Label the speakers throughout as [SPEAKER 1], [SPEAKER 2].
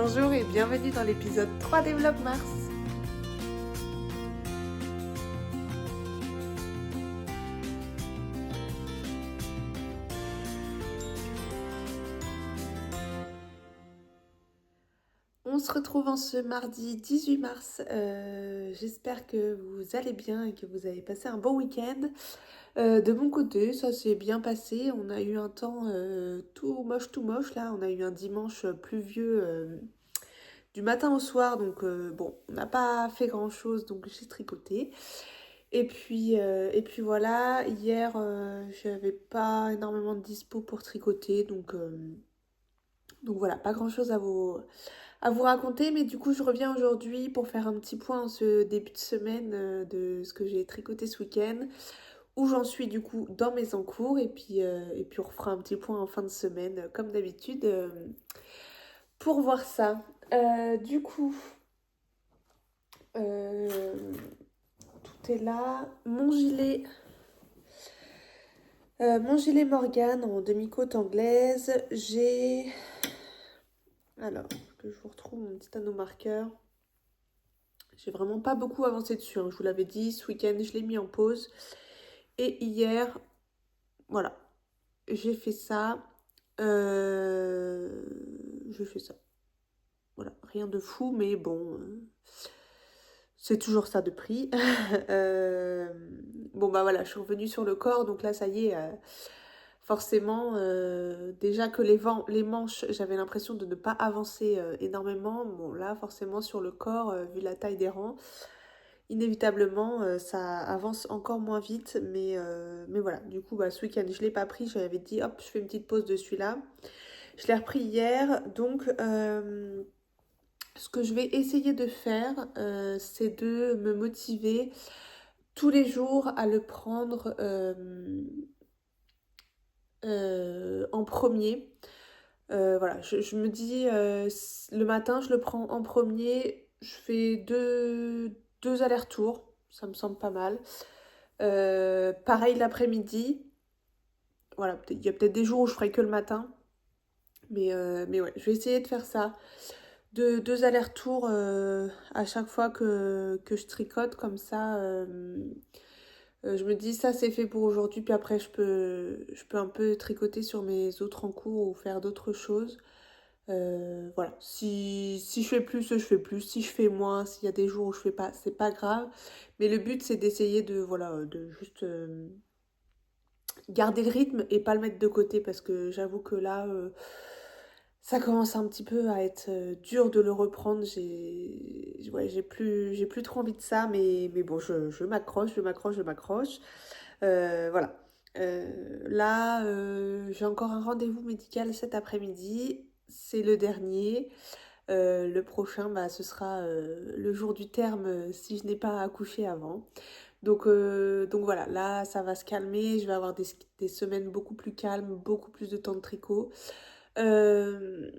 [SPEAKER 1] Bonjour et bienvenue dans l'épisode 3 des Vlog Mars. On se retrouve en ce mardi 18 mars. J'espère que vous allez bien et que vous avez passé un bon week-end. De mon côté, ça s'est bien passé. On a eu un temps tout moche là. On a eu un dimanche pluvieux du matin au soir. Donc bon, on n'a pas fait grand-chose, donc j'ai tricoté. Et puis voilà, hier, j'avais pas énormément de dispo pour tricoter. Donc voilà, pas grand-chose à vous raconter, mais du coup je reviens aujourd'hui pour faire un petit point en ce début de semaine de ce que j'ai tricoté ce week-end, où j'en suis du coup dans mes encours, et puis on refera un petit point en fin de semaine comme d'habitude pour voir ça. Du coup, euh, tout est là. Mon gilet Morgan en demi-côte anglaise. Alors, que je vous retrouve mon petit anneau marqueur. J'ai vraiment pas beaucoup avancé dessus, hein. Je vous l'avais dit, ce week-end, je l'ai mis en pause. Et hier, voilà, j'ai fait ça. J'ai fait ça. Voilà, rien de fou, mais bon, c'est toujours ça de prix. Bon, bah voilà, je suis revenue sur le corps, donc là, ça y est, forcément, déjà que les manches, j'avais l'impression de ne pas avancer énormément. Bon, là, forcément, sur le corps, vu la taille des rangs, inévitablement, ça avance encore moins vite. Mais voilà, du coup, bah, ce week-end, je ne l'ai pas pris. J'avais dit, hop, je fais une petite pause de celui-là. Je l'ai repris hier. Donc, ce que je vais essayer de faire, c'est de me motiver tous les jours à le prendre en premier. Voilà, je me dis, le matin, je le prends en premier, je fais deux allers-retours, ça me semble pas mal. Pareil l'après-midi, voilà, il y a peut-être des jours où je ferai que le matin, mais ouais, je vais essayer de faire ça. Deux allers-retours à chaque fois que je tricote, comme ça, je me dis ça c'est fait pour aujourd'hui, puis après je peux un peu tricoter sur mes autres en cours ou faire d'autres choses. Voilà, si je fais plus, je fais plus. Si je fais moins, s'il y a des jours où je fais pas, c'est pas grave. Mais le but, c'est d'essayer de juste garder le rythme et pas le mettre de côté parce que j'avoue que là, ça commence un petit peu à être dur de le reprendre. Ouais, j'ai plus trop envie de ça, mais bon, je m'accroche, je m'accroche. Voilà. Là, j'ai encore un rendez-vous médical cet après-midi. C'est le dernier. Le prochain, bah, ce sera le jour du terme si je n'ai pas accouché avant. Donc voilà, là, ça va se calmer. Je vais avoir des semaines beaucoup plus calmes, beaucoup plus de temps de tricot. Euh,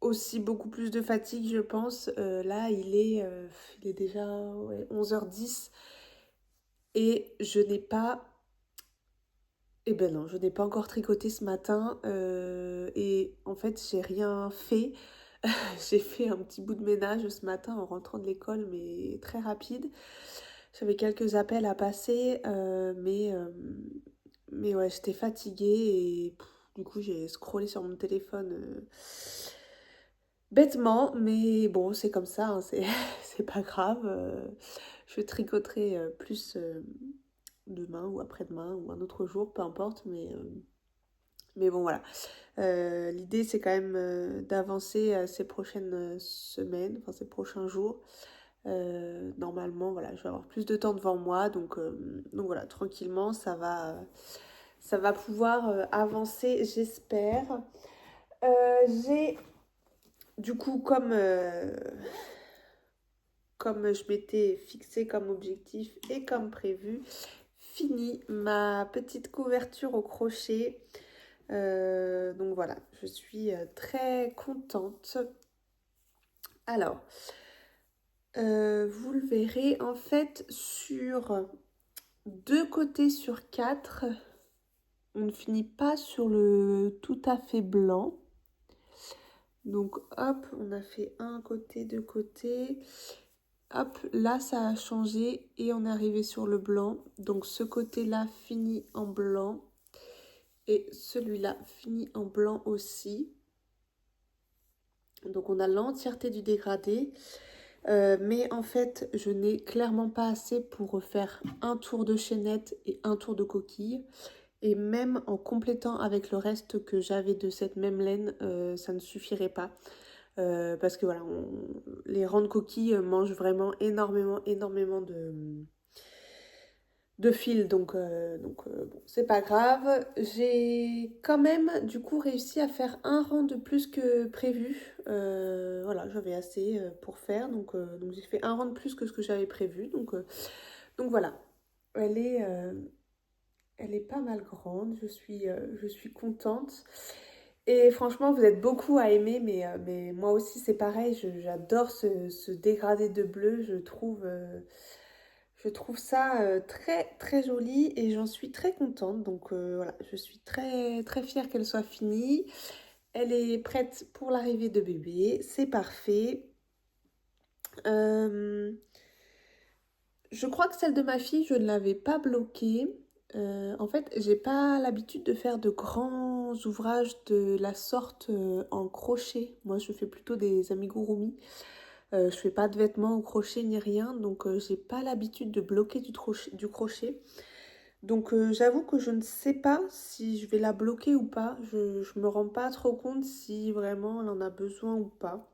[SPEAKER 1] Aussi beaucoup plus de fatigue, je pense. Là, il est déjà ouais, 11h10 et je n'ai pas... Eh ben non, je n'ai pas encore tricoté ce matin et en fait, j'ai rien fait. J'ai fait un petit bout de ménage ce matin en rentrant de l'école, mais très rapide. J'avais quelques appels à passer, mais ouais, j'étais fatiguée et du coup, j'ai scrollé sur mon téléphone bêtement, mais bon, c'est comme ça, hein, c'est c'est pas grave. Je tricoterai plus demain ou après-demain ou un autre jour, peu importe, mais bon, voilà. L'idée, c'est quand même d'avancer ces prochaines semaines, enfin ces prochains jours. Normalement, voilà, je vais avoir plus de temps devant moi, donc voilà, tranquillement, ça va pouvoir avancer, j'espère. J'ai, du coup, comme je m'étais fixé comme objectif et comme prévu, fini ma petite couverture au crochet. Donc voilà, je suis très contente. Alors, vous le verrez, en fait, sur 2 côtés sur 4, on ne finit pas sur le tout à fait blanc. Donc hop, on a fait un côté, deux côtés. Hop, là ça a changé et on est arrivé sur le blanc. Donc ce côté-là finit en blanc et celui-là finit en blanc aussi. Donc on a l'entièreté du dégradé. Mais en fait, je n'ai clairement pas assez pour refaire un tour de chaînette et un tour de coquille. Et même en complétant avec le reste que j'avais de cette même laine, ça ne suffirait pas. Parce que voilà, les rangs de coquilles mangent vraiment énormément de fil. Donc bon, c'est pas grave. J'ai quand même du coup réussi à faire un rang de plus que prévu. Voilà, j'avais assez pour faire. Donc j'ai fait un rang de plus que ce que j'avais prévu. Donc voilà, elle est, euh, elle est pas mal grande. Je suis contente. Et franchement, vous êtes beaucoup à aimer, mais moi aussi c'est pareil, j'adore ce dégradé de bleu, je trouve ça très joli et j'en suis très contente. Donc voilà, je suis très fière qu'elle soit finie. Elle est prête pour l'arrivée de bébé, c'est parfait. Euh, je crois que celle de ma fille, je ne l'avais pas bloquée. En fait, j'ai pas l'habitude de faire de grands ouvrages de la sorte en crochet. Moi, je fais plutôt des amigurumi. Je fais pas de vêtements au crochet ni rien, donc j'ai pas l'habitude de bloquer du crochet. Donc j'avoue que je ne sais pas si je vais la bloquer ou pas. Je me rends pas trop compte si vraiment elle en a besoin ou pas.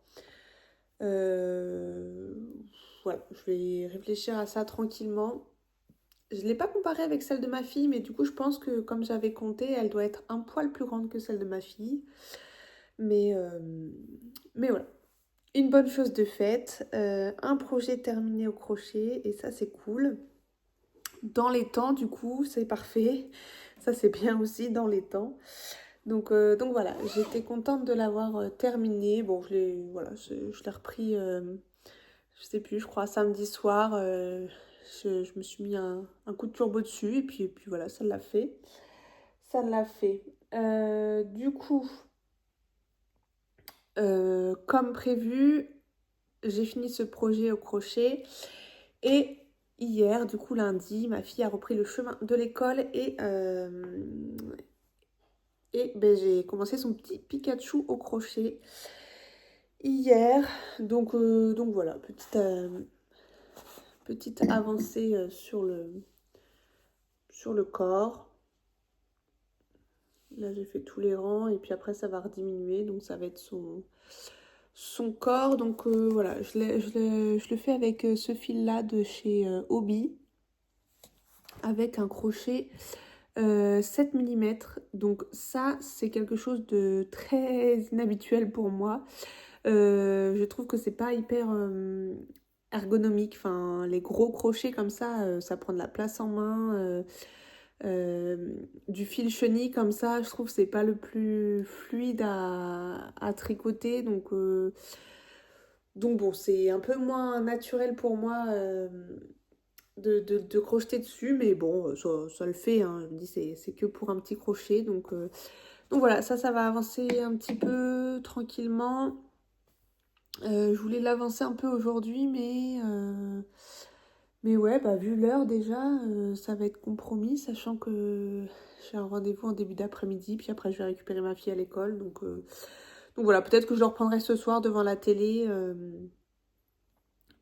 [SPEAKER 1] Euh, voilà, je vais réfléchir à ça tranquillement. Je ne l'ai pas comparée avec celle de ma fille, mais du coup, je pense que comme j'avais compté, elle doit être un poil plus grande que celle de ma fille. Mais, euh, mais voilà, une bonne chose de faite. Un projet terminé au crochet, et ça, c'est cool. Dans les temps, du coup, c'est parfait. Ça, c'est bien aussi, dans les temps. Donc voilà, j'étais contente de l'avoir terminé. Bon, je l'ai repris, je sais plus, je crois, samedi soir. Je me suis mis un coup de turbo dessus et puis voilà, ça l'a fait. Ça l'a fait. Du coup, comme prévu, j'ai fini ce projet au crochet et hier, du coup lundi, ma fille a repris le chemin de l'école et ben, j'ai commencé son petit Pikachu au crochet hier. Donc voilà, petite avancée sur le corps. Là, j'ai fait tous les rangs et puis après, ça va rediminuer. Donc, ça va être son corps. Donc, voilà, je le fais avec ce fil-là de chez Hobby, avec un crochet 7 mm. Donc, ça, c'est quelque chose de très inhabituel pour moi. Je trouve que c'est pas hyper ergonomique. Enfin, les gros crochets comme ça prend de la place en main. Du fil chenille comme ça, je trouve que c'est pas le plus fluide à tricoter. Donc bon, c'est un peu moins naturel pour moi de crocheter dessus. Mais bon, ça le fait. Hein. Je me dis, c'est que pour un petit crochet. Donc voilà, ça va avancer un petit peu tranquillement. Je voulais l'avancer un peu aujourd'hui, mais ouais, bah, vu l'heure déjà, ça va être compromis, sachant que j'ai un rendez-vous en début d'après-midi, puis après je vais récupérer ma fille à l'école. Donc voilà, peut-être que je le reprendrai ce soir devant la télé,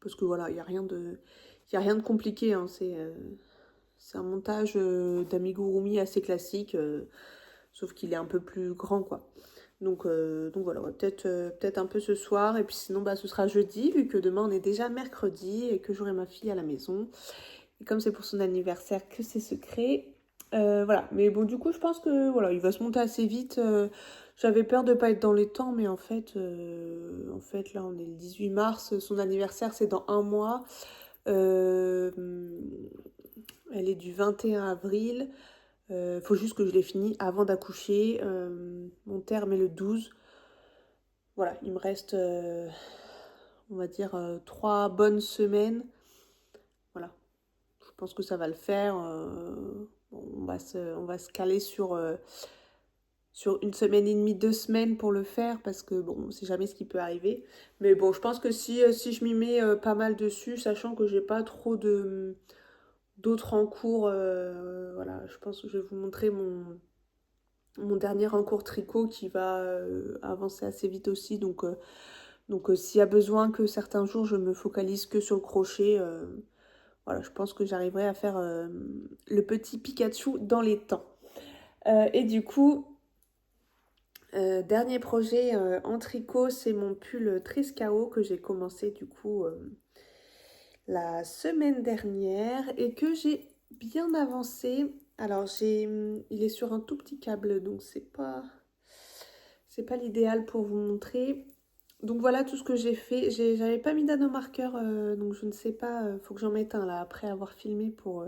[SPEAKER 1] parce que voilà, y a rien de compliqué, hein, c'est un montage d'amigurumi assez classique, sauf qu'il est un peu plus grand, quoi. Donc voilà, ouais, peut-être un peu ce soir, et puis sinon bah, ce sera jeudi, vu que demain on est déjà mercredi et que j'aurai ma fille à la maison. Et comme c'est pour son anniversaire que c'est secret. Voilà, mais bon, du coup, je pense que voilà, il va se monter assez vite. J'avais peur de pas être dans les temps, mais en fait, là, on est le 18 mars. Son anniversaire, c'est dans un mois. Euh, Elle est du 21 avril. Faut juste que je l'ai fini avant d'accoucher. Mon terme est le 12. Voilà, il me reste, on va dire, 3 bonnes semaines. Voilà, je pense que ça va le faire. On va se caler sur une semaine et demie, 2 semaines pour le faire, parce que bon, on sait jamais ce qui peut arriver. Mais bon, je pense que si je m'y mets pas mal dessus, sachant que j'ai pas trop d'autres en cours, voilà, je pense que je vais vous montrer mon dernier en cours tricot qui va avancer assez vite aussi. Donc s'il y a besoin que certains jours je me focalise que sur le crochet, voilà, je pense que j'arriverai à faire le petit Pikachu dans les temps. Et du coup, dernier projet en tricot, c'est mon pull Triscao que j'ai commencé du coup la semaine dernière et que j'ai bien avancé. Alors il est sur un tout petit câble, donc c'est pas l'idéal pour vous montrer. Donc voilà tout ce que j'ai fait. J'avais pas mis d'anomarqueur, donc je ne sais pas, faut que j'en mette un là après avoir filmé pour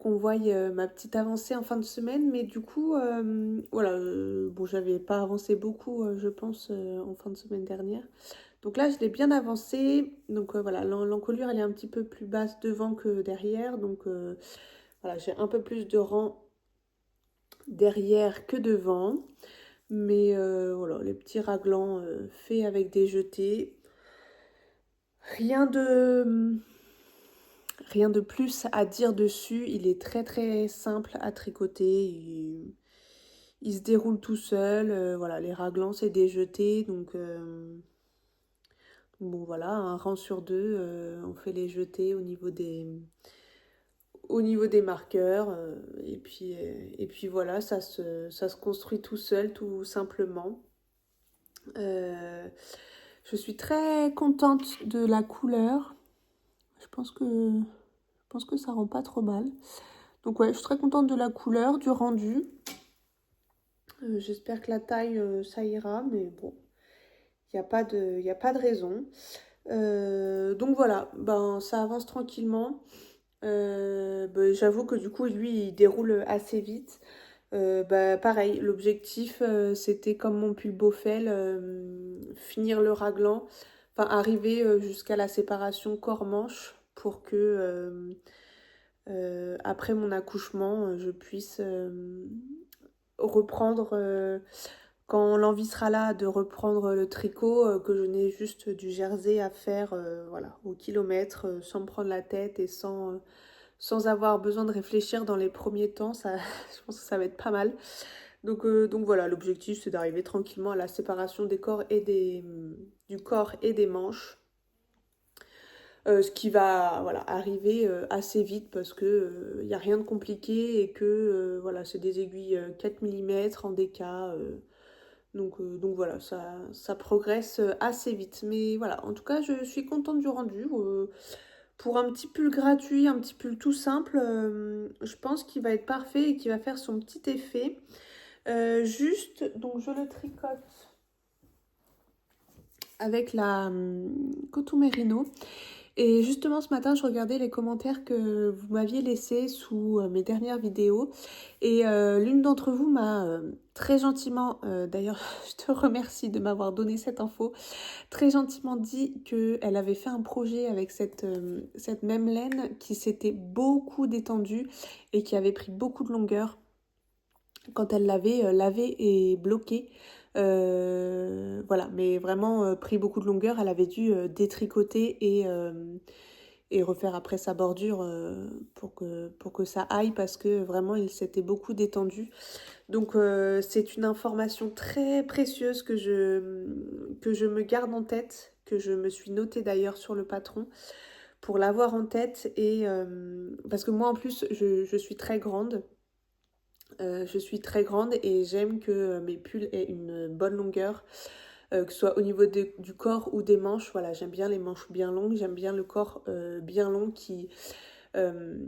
[SPEAKER 1] qu'on voie ma petite avancée en fin de semaine. Mais du coup, voilà, bon, j'avais pas avancé beaucoup, je pense, en fin de semaine dernière. Donc là, je l'ai bien avancé. Donc voilà, l'encolure, elle est un petit peu plus basse devant que derrière. Donc voilà, j'ai un peu plus de rang derrière que devant. Mais voilà, les petits raglans faits avec des jetés. Rien de, rien de plus à dire dessus. Il est très très simple à tricoter. Il se déroule tout seul. Voilà, les raglans, c'est des jetés. Donc bon voilà, un rang sur deux, on fait les jetés au niveau des marqueurs. Et puis voilà, ça se construit tout seul, tout simplement. Je suis très contente de la couleur. Je pense que ça rend pas trop mal. Donc ouais, je suis très contente de la couleur, du rendu. J'espère que la taille, ça ira, mais bon, il n'y a pas de raison. Donc voilà, ben, ça avance tranquillement. Ben, j'avoue que du coup, lui, il déroule assez vite. Bah, pareil, l'objectif, c'était comme mon pull Beaufel, finir le raglan, enfin arriver jusqu'à la séparation corps-manche pour que après mon accouchement, je puisse reprendre, quand l'envie sera là de reprendre le tricot, que je n'ai juste du jersey à faire voilà, au kilomètre, sans me prendre la tête et sans avoir besoin de réfléchir dans les premiers temps. Ça, je pense que ça va être pas mal. Donc voilà, l'objectif c'est d'arriver tranquillement à la séparation des corps et du corps et des manches. Ce qui va voilà, arriver assez vite parce que y a rien de compliqué et que voilà, c'est des aiguilles 4 mm en déca. Donc voilà, ça progresse assez vite. Mais voilà, en tout cas, je suis contente du rendu. Pour un petit pull gratuit, un petit pull tout simple, je pense qu'il va être parfait et qu'il va faire son petit effet. Juste, donc je le tricote avec la coton merino. Et justement, ce matin, je regardais les commentaires que vous m'aviez laissés sous mes dernières vidéos. Et l'une d'entre vous m'a très gentiment, d'ailleurs, je te remercie de m'avoir donné cette info, très gentiment dit qu'elle avait fait un projet avec cette même laine qui s'était beaucoup détendue et qui avait pris beaucoup de longueur quand elle l'avait lavée et bloquée. Voilà, mais vraiment pris beaucoup de longueur. Elle avait dû détricoter et refaire après sa bordure pour que ça aille parce que vraiment il s'était beaucoup détendu. Donc c'est une information très précieuse que je me garde en tête, que je me suis notée d'ailleurs sur le patron pour l'avoir en tête. Et parce que moi en plus je suis très grande. Je suis très grande et j'aime que mes pulls aient une bonne longueur, que ce soit au niveau du corps ou des manches. Voilà, j'aime bien les manches bien longues, j'aime bien le corps bien long euh,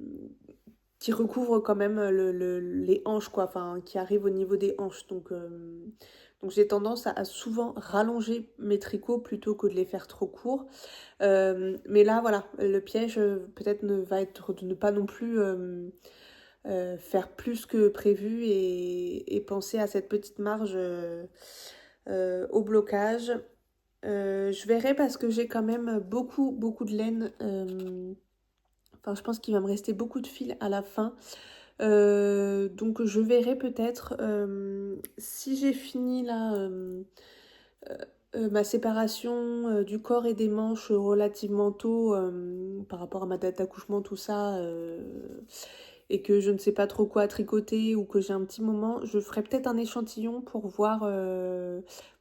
[SPEAKER 1] qui recouvre quand même les hanches, quoi, enfin qui arrive au niveau des hanches. Donc j'ai tendance à souvent rallonger mes tricots plutôt que de les faire trop courts. Mais là, voilà, le piège peut-être va être de ne pas non plus faire plus que prévu et penser à cette petite marge au blocage. Je verrai parce que j'ai quand même beaucoup de laine. Enfin, je pense qu'il va me rester beaucoup de fil à la fin. Donc je verrai peut-être si j'ai fini là ma séparation du corps et des manches relativement tôt par rapport à ma date d'accouchement, tout ça, et que je ne sais pas trop quoi tricoter ou que j'ai un petit moment, je ferai peut-être un échantillon pour voir,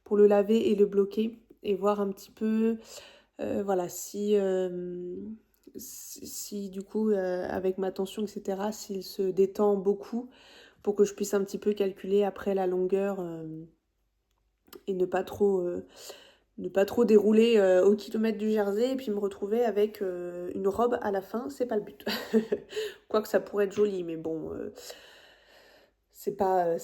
[SPEAKER 1] pour le laver et le bloquer et voir un petit peu, voilà, si du coup, avec ma tension, etc., s'il se détend beaucoup pour que je puisse un petit peu calculer après la longueur et ne pas trop dérouler au kilomètre du jersey et puis me retrouver avec une robe à la fin, c'est pas le but. Quoique ça pourrait être joli, mais bon, c'est pas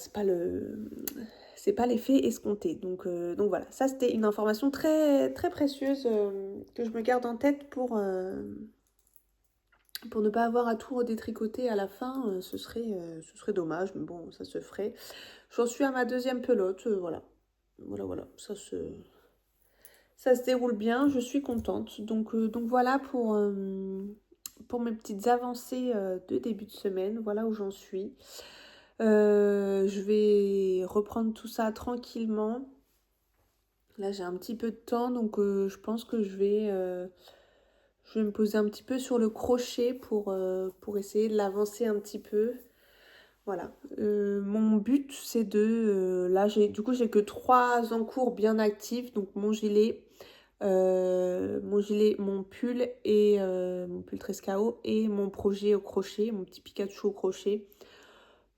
[SPEAKER 1] l'effet escompté. Donc voilà, ça c'était une information très, très précieuse que je me garde en tête pour ne pas avoir à tout redétricoter à la fin. Ce serait dommage, mais bon, ça se ferait. J'en suis à ma deuxième pelote, voilà. Voilà, ça se déroule bien, je suis contente. Donc voilà pour mes petites avancées de début de semaine, voilà où j'en suis. Je vais reprendre tout ça tranquillement. Là j'ai un petit peu de temps, donc je pense que je vais me poser un petit peu sur le crochet pour essayer de l'avancer un petit peu. Voilà. Mon but c'est là du coup j'ai que 3 encours bien actifs, donc mon pull et mon pull Trescao et mon projet au crochet, mon petit Pikachu au crochet.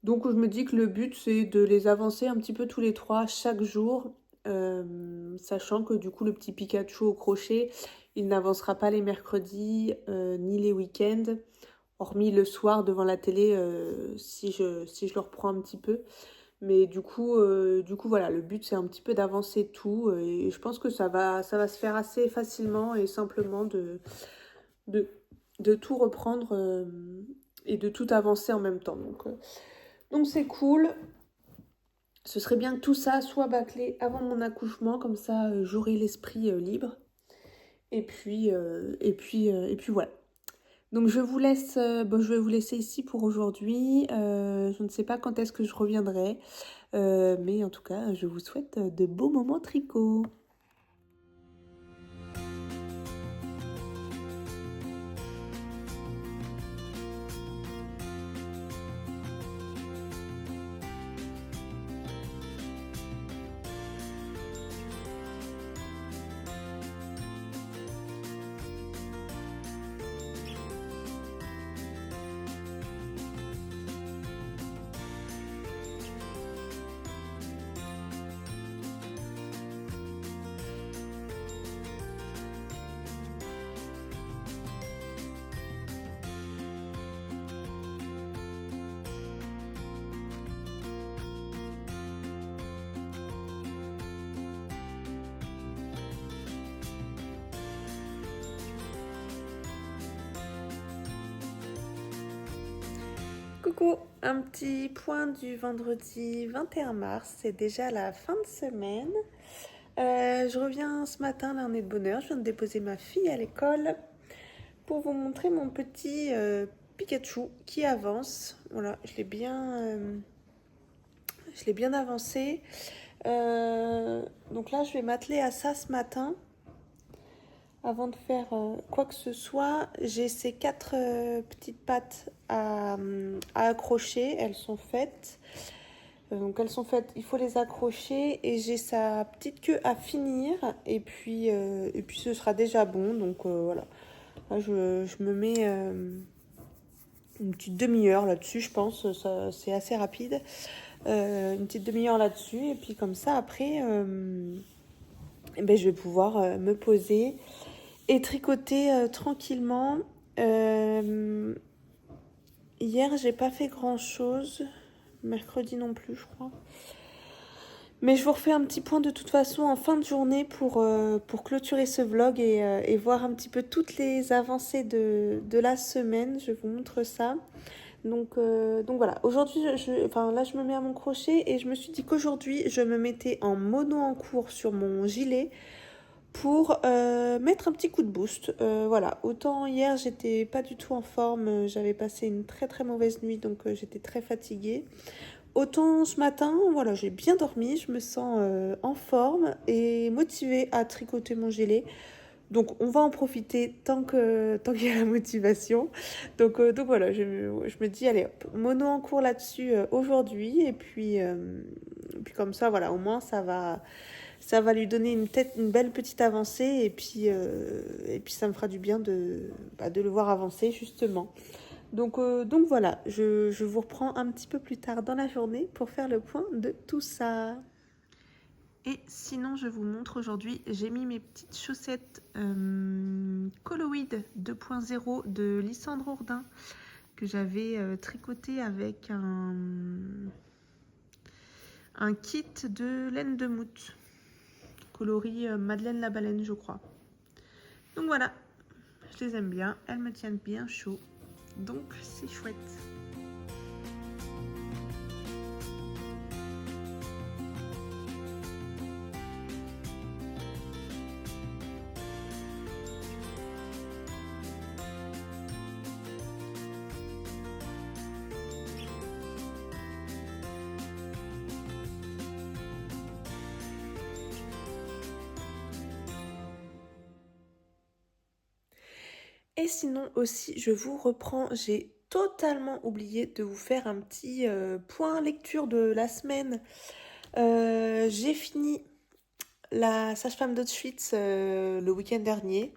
[SPEAKER 1] Donc je me dis que le but c'est de les avancer un petit peu tous les 3 chaque jour, sachant que du coup le petit Pikachu au crochet il n'avancera pas les mercredis ni les week-ends, hormis le soir devant la télé si je le reprends un petit peu. Mais du coup voilà, le but c'est un petit peu d'avancer tout et je pense que ça va se faire assez facilement et simplement de, de tout reprendre et de tout avancer en même temps. Donc c'est cool. Ce serait bien que tout ça soit bâclé avant mon accouchement, comme ça j'aurai l'esprit libre. Et puis voilà. Donc je vous laisse, je vais vous laisser ici pour aujourd'hui. Je ne sais pas quand est-ce que je reviendrai, mais en tout cas, je vous souhaite de beaux moments tricot. Coucou, un petit point du vendredi 21 mars, c'est déjà la fin de semaine. Je reviens ce matin, là on est de bonne heure, je viens de déposer ma fille à l'école pour vous montrer mon petit Pikachu qui avance. Voilà, je l'ai bien avancé. Donc là je vais m'atteler à ça ce matin. Avant de faire quoi que ce soit, j'ai ces 4 petites pattes à accrocher. Elles sont faites. Donc elles sont faites, il faut les accrocher. Et j'ai sa petite queue à finir. Et puis ce sera déjà bon. Donc voilà. Là, je me mets une petite demi-heure là-dessus, je pense. C'est assez rapide. Une petite demi-heure là-dessus. Et puis comme ça, après, je vais pouvoir me poser et tricoter tranquillement. Hier, j'ai pas fait grand chose. Mercredi non plus, je crois. Mais je vous refais un petit point de toute façon en fin de journée pour clôturer ce vlog et voir un petit peu toutes les avancées de la semaine. Je vous montre ça. Donc voilà, aujourd'hui, là je me mets à mon crochet et je me suis dit qu'aujourd'hui, je me mettais en mono en cours sur mon gilet pour mettre un petit coup de boost. Voilà, autant hier j'étais pas du tout en forme, j'avais passé une très très mauvaise nuit donc j'étais très fatiguée. Autant ce matin, voilà, j'ai bien dormi, je me sens en forme et motivée à tricoter mon gilet. Donc on va en profiter tant qu'il y a la motivation. Donc voilà, je me dis, allez hop, mono en cours là-dessus aujourd'hui. Puis comme ça, voilà, au moins ça va lui donner une belle petite avancée. Et puis ça me fera du bien de le voir avancer justement. Donc voilà, je vous reprends un petit peu plus tard dans la journée pour faire le point de tout ça. Et sinon, je vous montre aujourd'hui, j'ai mis mes petites chaussettes Coloid 2.0 de Lysandre Hourdin que j'avais tricoté avec un kit de laine de moute, coloris Madeleine la baleine, je crois. Donc voilà, je les aime bien, elles me tiennent bien chaud, donc c'est chouette. Et sinon aussi, je vous reprends, j'ai totalement oublié de vous faire un petit point lecture de la semaine. J'ai fini la Sage-Femme d'Auschwitz le week-end dernier.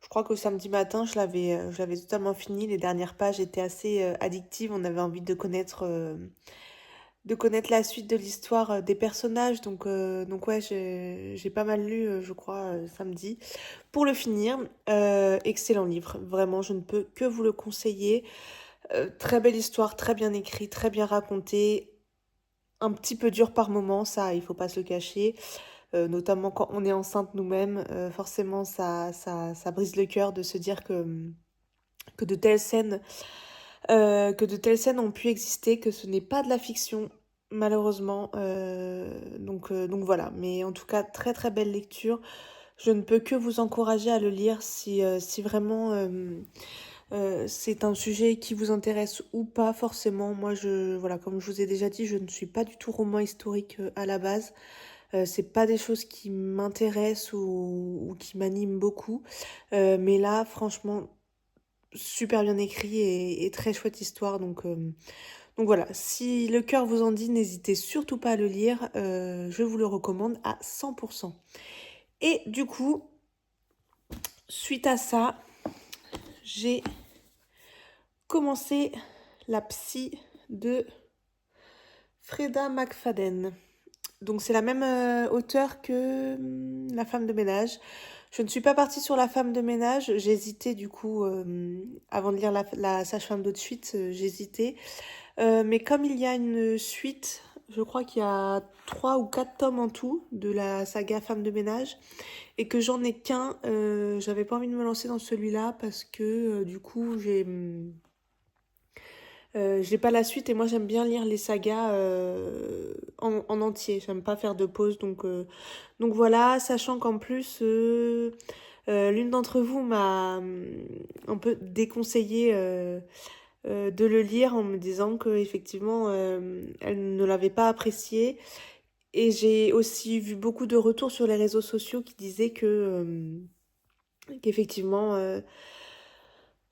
[SPEAKER 1] Je crois que samedi matin, je l'avais totalement fini. Les dernières pages étaient assez addictives. On avait envie de connaître la suite de l'histoire des personnages. Donc ouais, j'ai pas mal lu, je crois, samedi. Pour le finir, excellent livre. Vraiment, je ne peux que vous le conseiller. Très belle histoire, très bien écrit, très bien raconté. Un petit peu dur par moments, ça, il faut pas se le cacher. Notamment quand on est enceinte nous-mêmes, forcément, ça brise le cœur de se dire que de telles scènes, que de telles scènes ont pu exister, que ce n'est pas de la fiction, malheureusement. Donc voilà. Mais en tout cas, très très belle lecture. Je ne peux que vous encourager à le lire si vraiment c'est un sujet qui vous intéresse ou pas forcément. Moi, voilà, comme je vous ai déjà dit, je ne suis pas du tout roman historique à la base. C'est pas des choses qui m'intéressent ou qui m'animent beaucoup. Mais là, franchement, super bien écrit et très chouette histoire. Donc voilà, si le cœur vous en dit, n'hésitez surtout pas à le lire. Je vous le recommande à 100%. Et du coup, suite à ça, j'ai commencé la psy de Freda McFadden. Donc c'est la même auteure que La femme de ménage. Je ne suis pas partie sur La femme de ménage. J'hésitais du coup, avant de lire la Sage-Femme d'Auschwitz, j'hésitais. Mais comme il y a une suite, je crois qu'il y a 3 ou 4 tomes en tout de la saga Femme de ménage, et que j'en ai qu'un, j'avais pas envie de me lancer dans celui-là parce que du coup j'ai pas la suite et moi j'aime bien lire les sagas en entier, j'aime pas faire de pause donc voilà, sachant qu'en plus l'une d'entre vous m'a un peu déconseillé de le lire en me disant que effectivement elle ne l'avait pas apprécié et j'ai aussi vu beaucoup de retours sur les réseaux sociaux qui disaient qu'effectivement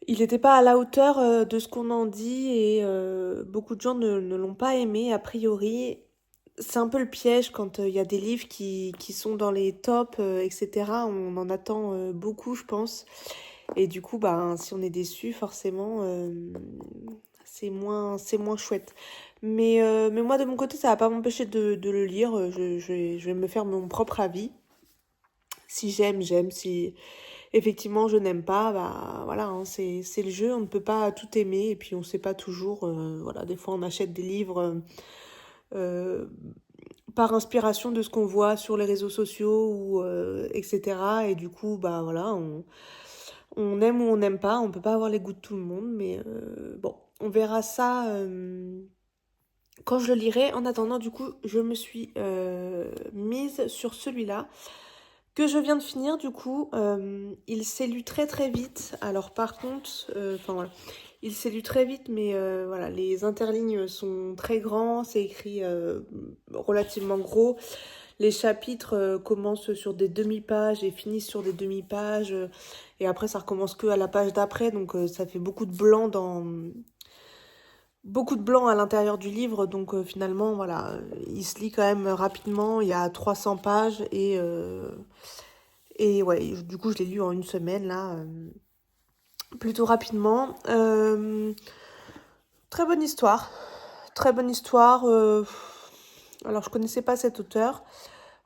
[SPEAKER 1] il n'était pas à la hauteur de ce qu'on en dit et beaucoup de gens ne l'ont pas aimé a priori. C'est un peu le piège quand il y a des livres qui sont dans les tops, etc. On en attend beaucoup, je pense. Et du coup, ben, si on est déçu, forcément, c'est moins chouette. Mais moi, de mon côté, ça va pas m'empêcher de le lire. Je vais me faire mon propre avis. Si j'aime, j'aime. Si effectivement je n'aime pas, bah voilà, hein, c'est le jeu. On ne peut pas tout aimer et puis on sait pas toujours. Voilà, des fois on achète des livres euh, par inspiration de ce qu'on voit sur les réseaux sociaux ou etc. Et du coup, bah voilà, on aime ou on n'aime pas. On peut pas avoir les goûts de tout le monde, mais bon, on verra ça quand je le lirai. En attendant, du coup, je me suis mise sur celui-là que je viens de finir du coup. Il s'est lu très très vite. Alors par contre, enfin voilà, il s'est lu très vite, mais voilà, les interlignes sont très grands, c'est écrit relativement gros. Les chapitres commencent sur des demi-pages et finissent sur des demi-pages, et après ça recommence que à la page d'après, donc ça fait beaucoup de blanc à l'intérieur du livre, donc finalement voilà, il se lit quand même rapidement. Il y a 300 pages et ouais, du coup je l'ai lu en une semaine là, plutôt rapidement. Très bonne histoire, très bonne histoire. Alors je connaissais pas cet auteur.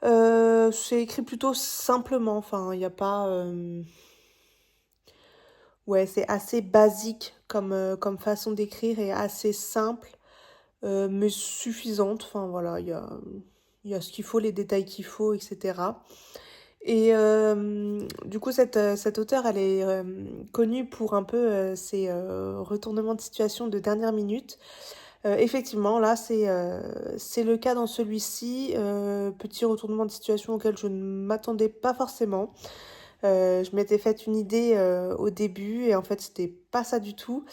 [SPEAKER 1] C'est écrit plutôt simplement, enfin il n'y a pas... Ouais, c'est assez basique comme façon d'écrire et assez simple, mais suffisante. Enfin voilà, il y a ce qu'il faut, les détails qu'il faut, etc. Et du coup, cette auteure, elle est connue pour un peu ses retournements de situation de dernière minute. Effectivement, là, c'est le cas dans celui-ci. Petit retournement de situation auquel je ne m'attendais pas forcément. Je m'étais fait une idée au début et en fait, c'était pas ça du tout.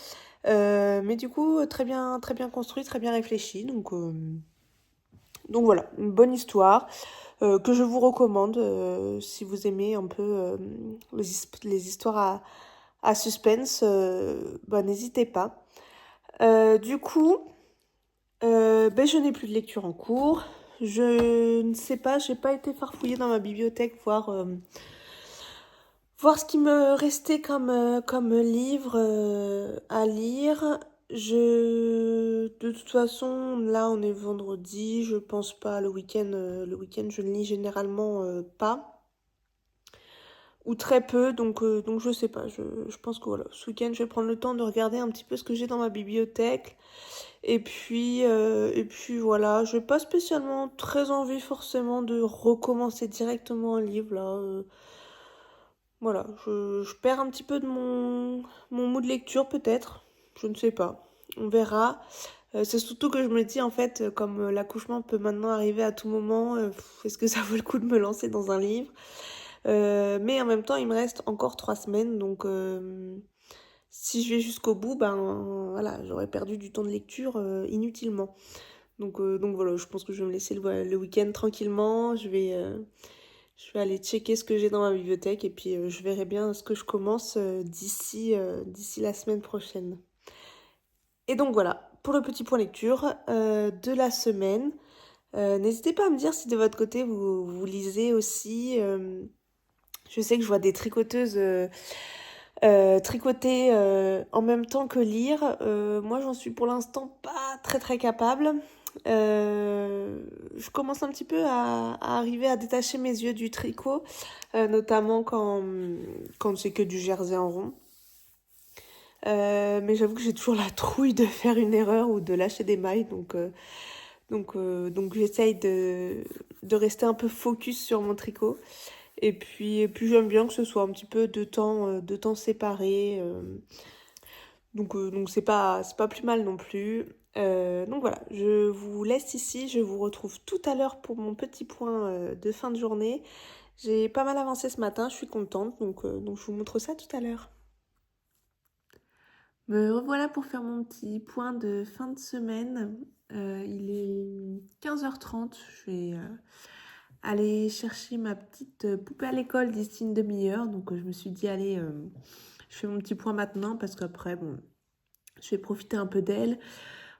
[SPEAKER 1] Mais du coup, très bien construit, très bien réfléchi. Donc voilà, une bonne histoire que je vous recommande si vous aimez un peu les histoires à suspense. Bah, n'hésitez pas. Du coup, ben, je n'ai plus de lecture en cours. Je ne sais pas, j'ai pas été farfouiller dans ma bibliothèque voir ce qui me restait comme livre à lire. De toute façon, là on est vendredi, je pense pas le week-end je ne lis généralement pas ou très peu, donc je sais pas. Je pense que voilà, ce week-end je vais prendre le temps de regarder un petit peu ce que j'ai dans ma bibliothèque. Et puis voilà, j'ai pas spécialement très envie forcément de recommencer directement un livre là. Voilà, je perds un petit peu de mon mood de lecture peut-être, je ne sais pas, on verra. C'est surtout que je me dis en fait, comme l'accouchement peut maintenant arriver à tout moment, est-ce que ça vaut le coup de me lancer dans un livre? Mais en même temps, il me reste encore 3 semaines, donc si je vais jusqu'au bout, ben voilà, j'aurais perdu du temps de lecture inutilement. Donc voilà, je pense que je vais me laisser le week-end tranquillement. Je vais aller checker ce que j'ai dans ma bibliothèque et puis je verrai bien ce que je commence d'ici la semaine prochaine. Et donc voilà, pour le petit point lecture de la semaine. N'hésitez pas à me dire si de votre côté vous lisez aussi. Je sais que je vois des tricoteuses tricoter en même temps que lire. Moi, j'en suis pour l'instant pas très très capable. Je commence un petit peu à arriver à détacher mes yeux du tricot, notamment quand c'est que du jersey en rond. Mais j'avoue que j'ai toujours la trouille de faire une erreur ou de lâcher des mailles, donc j'essaye de rester un peu focus sur mon tricot. Et puis j'aime bien que ce soit un petit peu de temps séparés. Donc c'est pas plus mal non plus. Donc voilà, je vous laisse ici. Je vous retrouve tout à l'heure pour mon petit point de fin de journée. J'ai pas mal avancé ce matin, je suis contente. Donc je vous montre ça tout à l'heure. Me revoilà pour faire mon petit point de fin de semaine. Il est 15h30. Je vais aller chercher ma petite poupée à l'école d'ici une demi-heure. Donc je me suis dit, allez, je fais mon petit point maintenant parce qu'après, bon, je vais profiter un peu d'elle.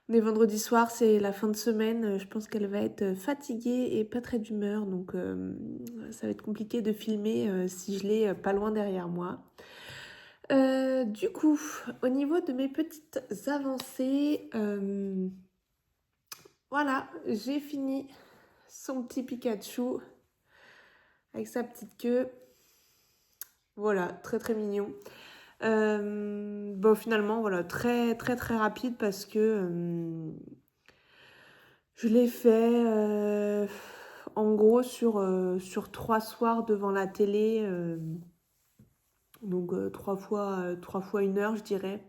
[SPEAKER 1] On est vendredi soir, c'est la fin de semaine. Je pense qu'elle va être fatiguée et pas très d'humeur. Donc ça va être compliqué de filmer si je l'ai pas loin derrière moi. Du coup, au niveau de mes petites avancées, voilà, j'ai fini son petit Pikachu avec sa petite queue. Voilà, très très mignon. Bon, finalement, voilà, très très très rapide parce que je l'ai fait en gros sur 3 soirs devant la télé. Donc 3 fois 1 heure, je dirais.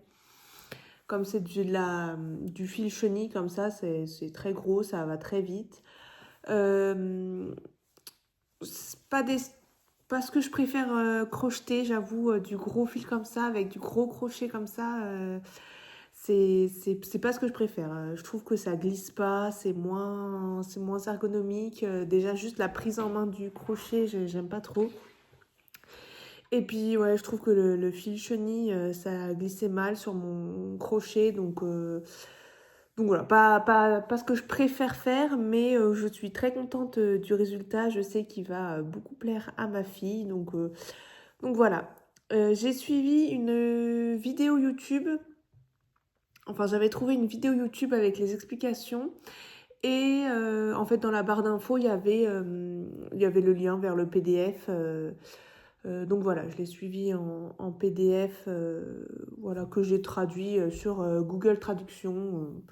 [SPEAKER 1] Comme c'est du fil chenille, comme ça, c'est très gros, ça va très vite. C'est pas des pas ce que je préfère crocheter, j'avoue, du gros fil comme ça, avec du gros crochet comme ça. C'est pas ce que je préfère. Je trouve que ça glisse pas, c'est moins ergonomique. Déjà, juste la prise en main du crochet, j'aime pas trop. Et puis, ouais, je trouve que le fil chenille, ça glissait mal sur mon crochet. Donc voilà, pas ce que je préfère faire, mais je suis très contente du résultat. Je sais qu'il va beaucoup plaire à ma fille. Donc voilà. J'ai suivi une vidéo YouTube. Enfin, j'avais trouvé une vidéo YouTube avec les explications. Et en fait, dans la barre d'infos, il y avait le lien vers le PDF. Donc voilà, je l'ai suivi en PDF, voilà, que j'ai traduit sur Google Traduction.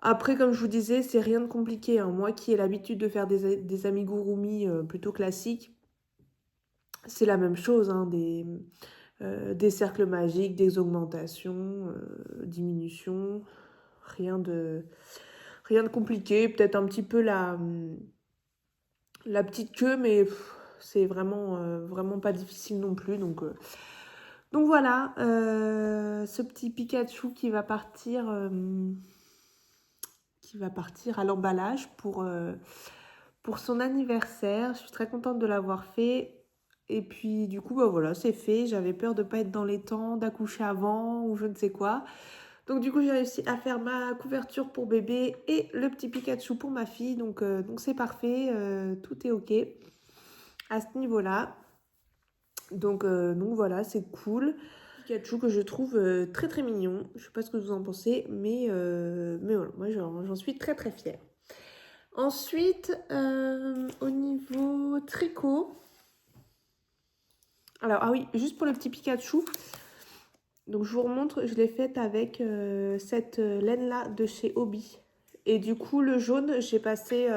[SPEAKER 1] Après, comme je vous disais, c'est rien de compliqué, hein. Moi qui ai l'habitude de faire des amigurumi plutôt classiques, c'est la même chose, hein, des cercles magiques, des augmentations, diminutions, rien de, rien de compliqué. Peut-être un petit peu la petite queue, mais c'est vraiment pas difficile non plus. Donc voilà, ce petit Pikachu qui va partir à l'emballage pour son anniversaire. Je suis très contente de l'avoir fait. Et puis du coup, bah voilà, c'est fait. J'avais peur de ne pas être dans les temps, d'accoucher avant ou je ne sais quoi. Donc du coup, j'ai réussi à faire ma couverture pour bébé et le petit Pikachu pour ma fille. Donc c'est parfait, tout est ok à ce niveau-là. Donc voilà, c'est cool. Pikachu que je trouve très très mignon. Je sais pas ce que vous en pensez, mais voilà, moi j'en suis très très fière. Ensuite, au niveau tricot. Alors, ah oui, juste pour le petit Pikachu. Donc je vous remontre, je l'ai faite avec cette laine-là de chez Hobby. Et du coup, le jaune, j'ai passé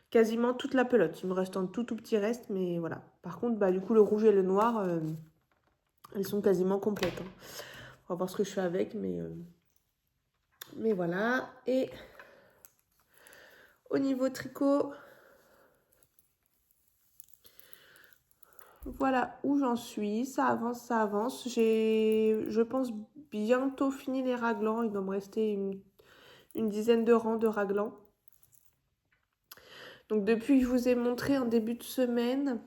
[SPEAKER 1] quasiment toute la pelote. Il me reste un tout petit reste, mais voilà. Par contre, bah, du coup, le rouge et le noir, elles sont quasiment complètes, hein. On va voir ce que je fais avec, mais voilà. Et au niveau tricot, voilà où j'en suis. Ça avance, ça avance. J'ai, je pense, bientôt fini les raglans. Il doit me rester une dizaine de rangs de raglans. Donc depuis que je vous ai montré en début de semaine,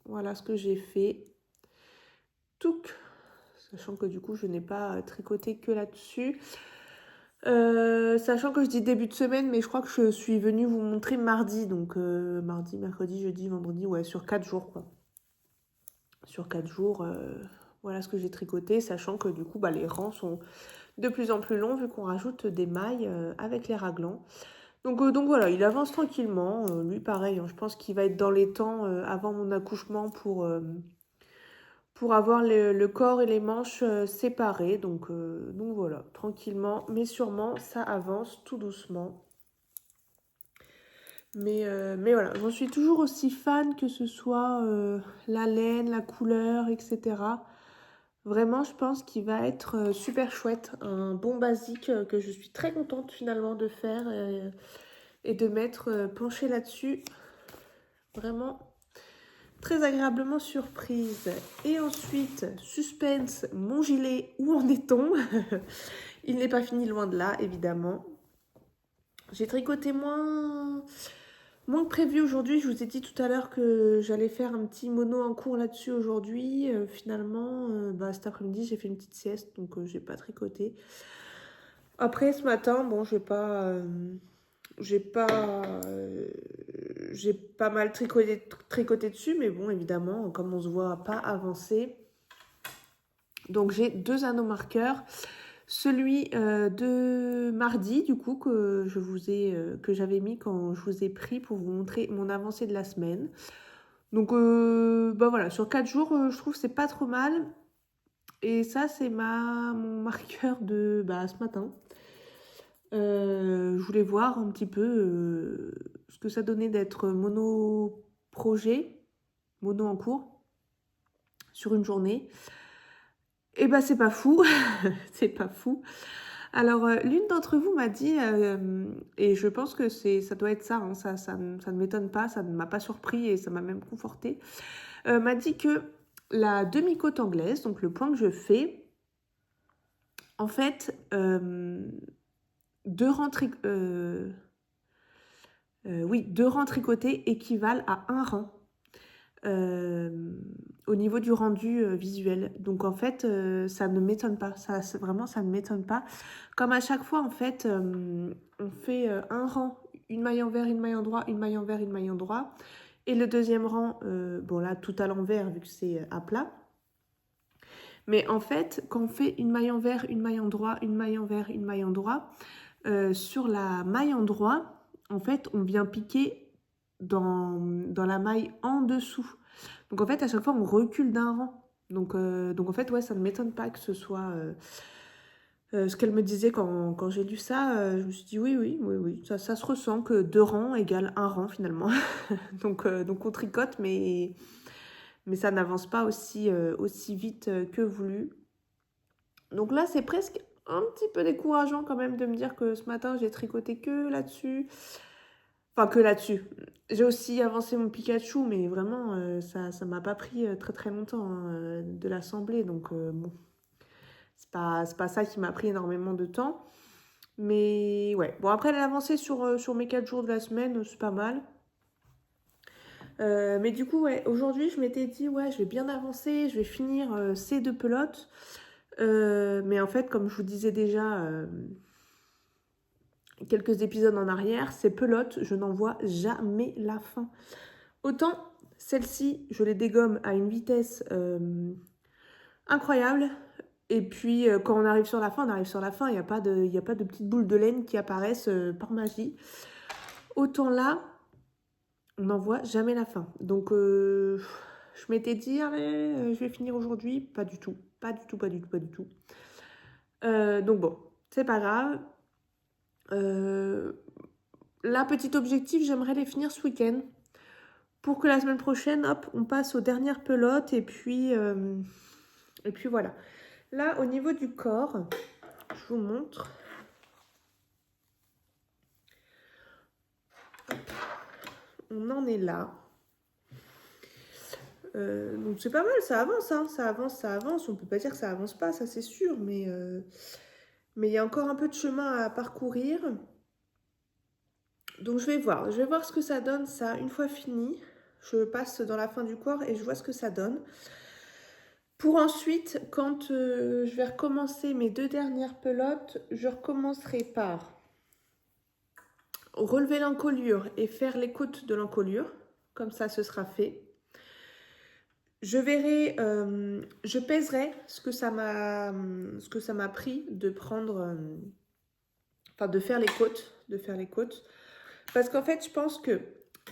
[SPEAKER 1] voilà ce que j'ai fait. Touc. Sachant que du coup, je n'ai pas tricoté que là-dessus. Sachant que je dis début de semaine, mais je crois que je suis venue vous montrer mardi. Donc mardi, mercredi, jeudi, vendredi, ouais, sur 4 jours quoi. Sur 4 jours, voilà ce que j'ai tricoté, sachant que du coup, bah, les rangs sont de plus en plus longs vu qu'on rajoute des mailles avec les raglans. Donc voilà, il avance tranquillement. Lui, pareil, hein, je pense qu'il va être dans les temps avant mon accouchement pour avoir le corps et les manches séparés. Donc voilà, tranquillement, mais sûrement, ça avance tout doucement. Mais voilà, j'en suis toujours aussi fan que ce soit la laine, la couleur, etc. Vraiment, je pense qu'il va être super chouette. Un bon basique que je suis très contente finalement de faire et de m'être penchée là-dessus. Vraiment très agréablement surprise. Et ensuite, suspense, mon gilet, où en est-on? Il n'est pas fini loin de là, évidemment. J'ai tricoté moins que prévu aujourd'hui. Je vous ai dit tout à l'heure que j'allais faire un petit mono en cours là-dessus aujourd'hui. Finalement, cet après-midi, j'ai fait une petite sieste, donc j'ai pas tricoté. Après, ce matin, bon, j'ai pas mal tricoté dessus, mais bon, évidemment, comme on se voit pas avancer. Donc, j'ai 2 anneaux marqueurs. Celui de mardi, du coup, que j'avais mis quand je vous ai pris pour vous montrer mon avancée de la semaine. Donc, voilà, sur 4 jours, je trouve que c'est pas trop mal. Et ça, c'est mon marqueur de ce matin. Je voulais voir un petit peu ce que ça donnait d'être mono en cours, sur une journée. Et c'est pas fou, c'est pas fou. Alors, l'une d'entre vous m'a dit, et je pense que ça doit être ça, hein, ça ne m'étonne pas, ça ne m'a pas surpris et ça m'a même conforté, m'a dit que la demi-côte anglaise, donc le point que je fais, en fait, 2 rangs, oui, 2 rangs tricotés équivalent à 1 rang. Au niveau du rendu visuel. Donc en fait, ça ne m'étonne pas. Vraiment, ça ne m'étonne pas. Comme à chaque fois, en fait, on fait un rang, une maille envers, une maille endroit, une maille envers, une maille endroit. Et le deuxième rang, bon là, tout à l'envers, vu que c'est à plat. Mais en fait, quand on fait une maille envers, une maille endroit, une maille envers, une maille endroit, sur la maille endroit, en fait, on vient piquer dans la maille en dessous. Donc en fait, à chaque fois, on recule d'un rang. Donc en fait, ouais, ça ne m'étonne pas que ce soit ce qu'elle me disait quand j'ai lu ça. Je me suis dit oui, ça se ressent que 2 rangs égale 1 rang finalement. Donc on tricote, mais ça n'avance pas aussi vite que voulu. Donc là, c'est presque un petit peu décourageant quand même de me dire que ce matin, j'ai tricoté que là-dessus. Enfin, que là-dessus. J'ai aussi avancé mon Pikachu, mais vraiment, ça m'a pas pris très très longtemps hein, de l'assembler. Donc, bon, c'est pas ça qui m'a pris énormément de temps. Mais ouais, bon, après, l'avancer sur mes 4 jours de la semaine, c'est pas mal. Mais du coup, ouais, aujourd'hui, je m'étais dit, ouais, je vais bien avancer, je vais finir ces 2 pelotes. Mais en fait, comme je vous disais déjà quelques épisodes en arrière, ces pelotes, je n'en vois jamais la fin. Autant celle-ci, je les dégomme à une vitesse incroyable. Et puis, quand on arrive sur la fin, on arrive sur la fin. Il n'y a pas de petites boules de laine qui apparaissent par magie. Autant là, on n'en voit jamais la fin. Donc, je m'étais dit, allez, je vais finir aujourd'hui. Pas du tout. Pas du tout, pas du tout, pas du tout. Donc bon, c'est pas grave. Là, petit objectif, j'aimerais les finir ce week-end. Pour que la semaine prochaine, hop, on passe aux dernières pelotes et puis voilà. Là, au niveau du corps, je vous montre. On en est là. Donc c'est pas mal, ça avance, hein, ça avance, ça avance. On peut pas dire que ça avance pas, ça c'est sûr, mais il y a encore un peu de chemin à parcourir. Donc je vais voir ce que ça donne ça une fois fini. Je passe dans la fin du corps et je vois ce que ça donne. Pour ensuite, quand je vais recommencer mes 2 dernières pelotes, je recommencerai par relever l'encolure et faire les côtes de l'encolure. Comme ça, ce sera fait. Je verrai, je pèserai ce que ça m'a pris de prendre, enfin de faire les côtes. Parce qu'en fait, je pense que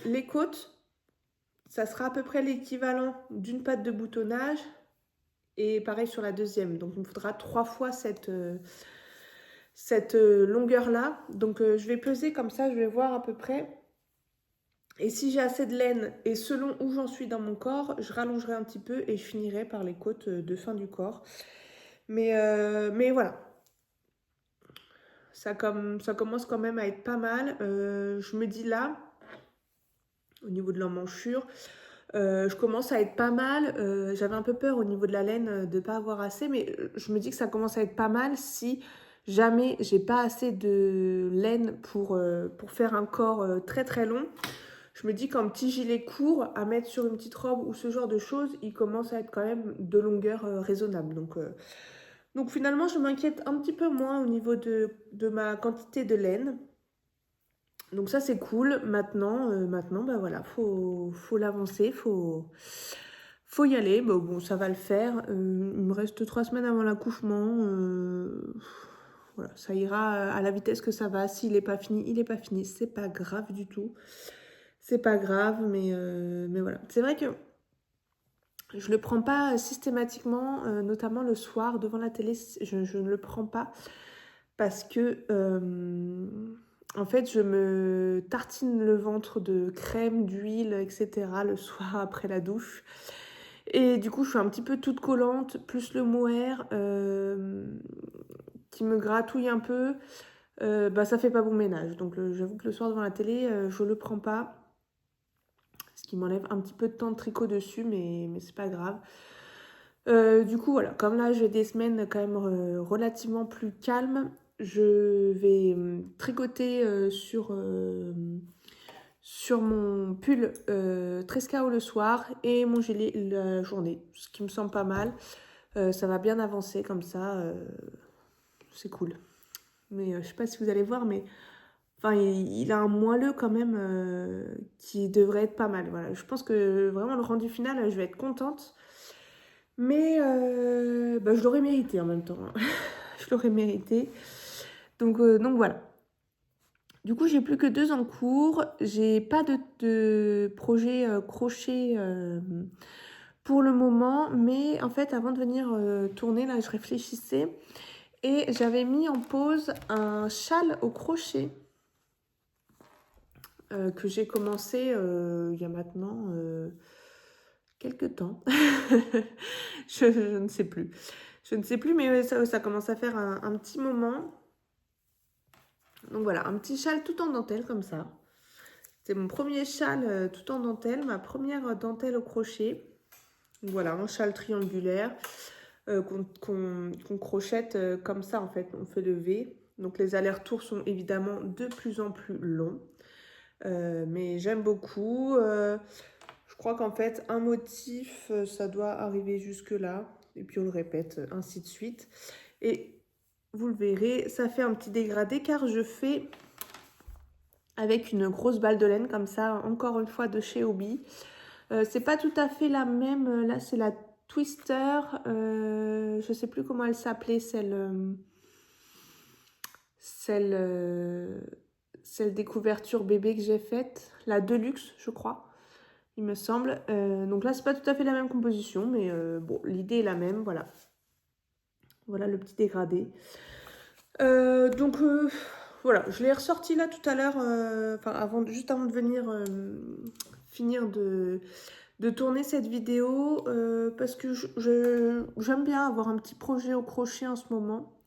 [SPEAKER 1] les côtes, ça sera à peu près l'équivalent d'une patte de boutonnage. Et pareil sur la deuxième. Donc, il me faudra 3 fois cette longueur-là. Donc, je vais peser comme ça, je vais voir à peu près. Et si j'ai assez de laine, et selon où j'en suis dans mon corps, je rallongerai un petit peu et je finirai par les côtes de fin du corps. Mais voilà. Ça commence quand même à être pas mal. Je me dis là, au niveau de l'emmanchure, je commence à être pas mal. J'avais un peu peur au niveau de la laine de ne pas avoir assez, mais je me dis que ça commence à être pas mal si jamais j'ai pas assez de laine pour faire un corps très très long. Je me dis qu'un petit gilet court à mettre sur une petite robe ou ce genre de choses, il commence à être quand même de longueur raisonnable. Donc finalement, je m'inquiète un petit peu moins au niveau de ma quantité de laine. Donc ça c'est cool. Maintenant, bah voilà, faut l'avancer, faut y aller. Bon, ça va le faire. Il me reste 3 semaines avant l'accouchement. Voilà, ça ira à la vitesse que ça va. S'il n'est pas fini, il n'est pas fini. C'est pas grave du tout. C'est pas grave, mais voilà. C'est vrai que je le prends pas systématiquement, notamment le soir devant la télé. Je ne le prends pas parce que en fait, je me tartine le ventre de crème, d'huile, etc. le soir après la douche. Et du coup, je suis un petit peu toute collante, plus le mohair qui me gratouille un peu, bah, ça fait pas bon ménage. Donc j'avoue que le soir devant la télé, je le prends pas. Ce qui m'enlève un petit peu de temps de tricot dessus, mais c'est pas grave. Du coup, voilà, comme là j'ai des semaines quand même relativement plus calmes, je vais tricoter sur mon pull Trescao le soir et mon gilet la journée, ce qui me semble pas mal. Ça va bien avancer comme ça, c'est cool. Mais je sais pas si vous allez voir, mais enfin, il a un moelleux quand même qui devrait être pas mal. Voilà. Je pense que vraiment le rendu final, je vais être contente. Mais bah, je l'aurais mérité en même temps, hein. Je l'aurais mérité. Donc voilà. Du coup, j'ai plus que 2 en cours. J'ai pas de projet crochet pour le moment. Mais en fait, avant de venir tourner, là, je réfléchissais. Et j'avais mis en pause un châle au crochet que j'ai commencé il y a maintenant quelques temps. Je ne sais plus. Je ne sais plus, mais ça commence à faire un petit moment. Donc voilà, un petit châle tout en dentelle comme ça. C'est mon premier châle tout en dentelle, ma première dentelle au crochet. Donc voilà, un châle triangulaire qu'on crochette comme ça en fait. On fait le V. Donc les allers-retours sont évidemment de plus en plus longs. Mais j'aime beaucoup. Je crois qu'en fait, un motif, ça doit arriver jusque-là. Et puis on le répète, ainsi de suite. Et vous le verrez, ça fait un petit dégradé car je fais avec une grosse balle de laine comme ça, encore une fois de chez Hobby. C'est pas tout à fait la même, là c'est la Twister, je sais plus comment elle s'appelait, celle des couvertures bébé que j'ai faite, la Deluxe je crois, il me semble. Donc là c'est pas tout à fait la même composition, mais bon, l'idée est la même, voilà. Voilà le petit dégradé. Donc voilà, je l'ai ressorti là tout à l'heure, juste avant de venir finir de tourner cette vidéo, parce que j'aime bien avoir un petit projet au crochet en ce moment.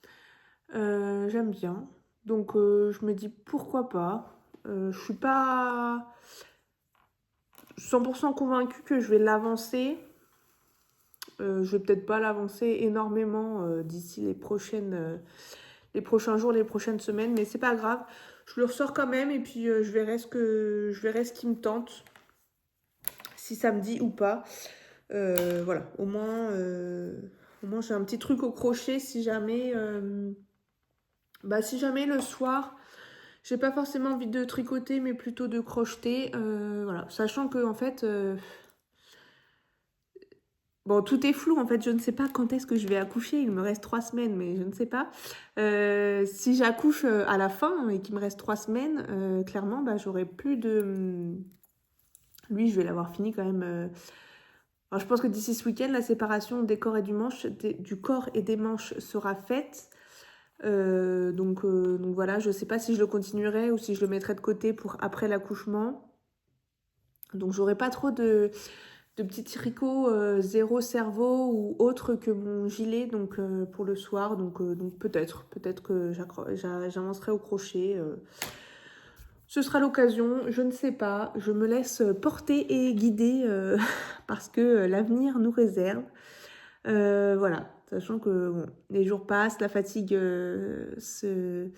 [SPEAKER 1] J'aime bien. Donc je me dis pourquoi pas. Je suis pas 100% convaincue que je vais l'avancer. Je vais peut-être pas l'avancer énormément d'ici les prochains jours, les prochaines semaines, mais c'est pas grave. Je le ressors quand même et puis je verrai ce qui me tente, si ça me dit ou pas. Voilà, au moins j'ai un petit truc au crochet si jamais, si jamais le soir, j'ai pas forcément envie de tricoter, mais plutôt de crocheter. Voilà, sachant que en fait, bon, tout est flou, en fait, je ne sais pas quand est-ce que je vais accoucher, il me reste 3 semaines, mais je ne sais pas. Si j'accouche à la fin et qu'il me reste 3 semaines, clairement, bah, j'aurai plus de... Lui, je vais l'avoir fini quand même. Alors, je pense que d'ici ce week-end, la séparation des corps et du corps et des manches sera faite. Donc voilà, je ne sais pas si je le continuerai ou si je le mettrai de côté pour après l'accouchement. Donc j'aurai pas trop de petits tricots zéro cerveau ou autre que mon gilet donc pour le soir. Donc peut-être que j'avancerai au crochet. Ce sera l'occasion, je ne sais pas. Je me laisse porter et guider parce que l'avenir nous réserve. Voilà, sachant que bon, les jours passent, la fatigue se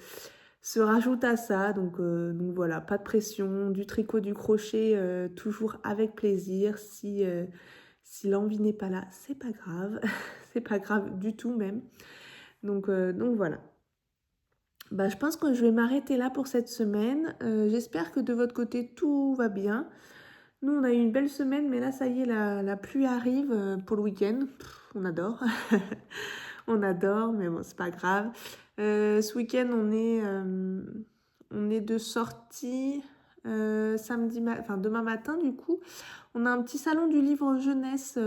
[SPEAKER 1] rajoute à ça. Donc voilà, pas de pression, du tricot, du crochet, toujours avec plaisir. Si l'envie n'est pas là, c'est pas grave. C'est pas grave du tout même. Donc voilà. Bah, je pense que je vais m'arrêter là pour cette semaine. J'espère que de votre côté, tout va bien. Nous, on a eu une belle semaine, mais là, ça y est, la pluie arrive pour le week-end. On adore. On adore, mais bon, c'est pas grave. Ce week-end, on est de sortie demain matin, du coup. On a un petit salon du livre jeunesse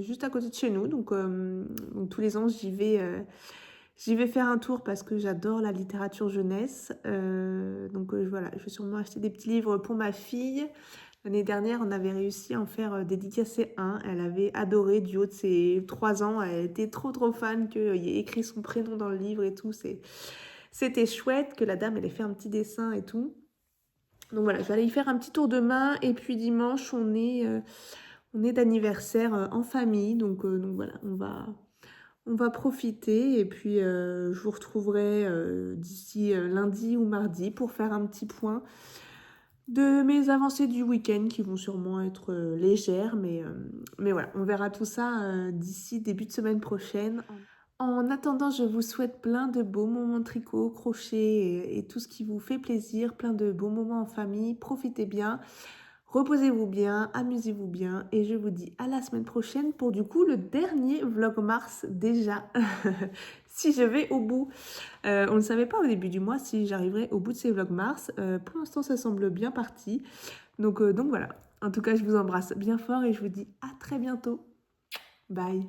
[SPEAKER 1] juste à côté de chez nous. Donc tous les ans, j'y vais faire un tour parce que j'adore la littérature jeunesse. Voilà, je vais sûrement acheter des petits livres pour ma fille. L'année dernière, on avait réussi à en faire dédicacer un. Elle avait adoré du haut de ses 3 ans. Elle était trop fan qu'il y ait écrit son prénom dans le livre et tout. C'était chouette que la dame, elle ait fait un petit dessin et tout. Donc voilà, je vais aller y faire un petit tour de main. Et puis dimanche, on est d'anniversaire en famille. Donc voilà, on va profiter. Et puis je vous retrouverai d'ici lundi ou mardi pour faire un petit point de mes avancées du week-end qui vont sûrement être légères. Mais voilà, on verra tout ça d'ici début de semaine prochaine. En attendant, je vous souhaite plein de beaux moments de tricot, crochet et tout ce qui vous fait plaisir, plein de beaux moments en famille. Profitez bien, reposez-vous bien, amusez-vous bien et je vous dis à la semaine prochaine pour du coup le dernier vlog mars déjà, si je vais au bout. On ne savait pas au début du mois si j'arriverais au bout de ces vlogs mars. Pour l'instant, ça semble bien parti. Donc voilà. En tout cas, je vous embrasse bien fort et je vous dis à très bientôt. Bye.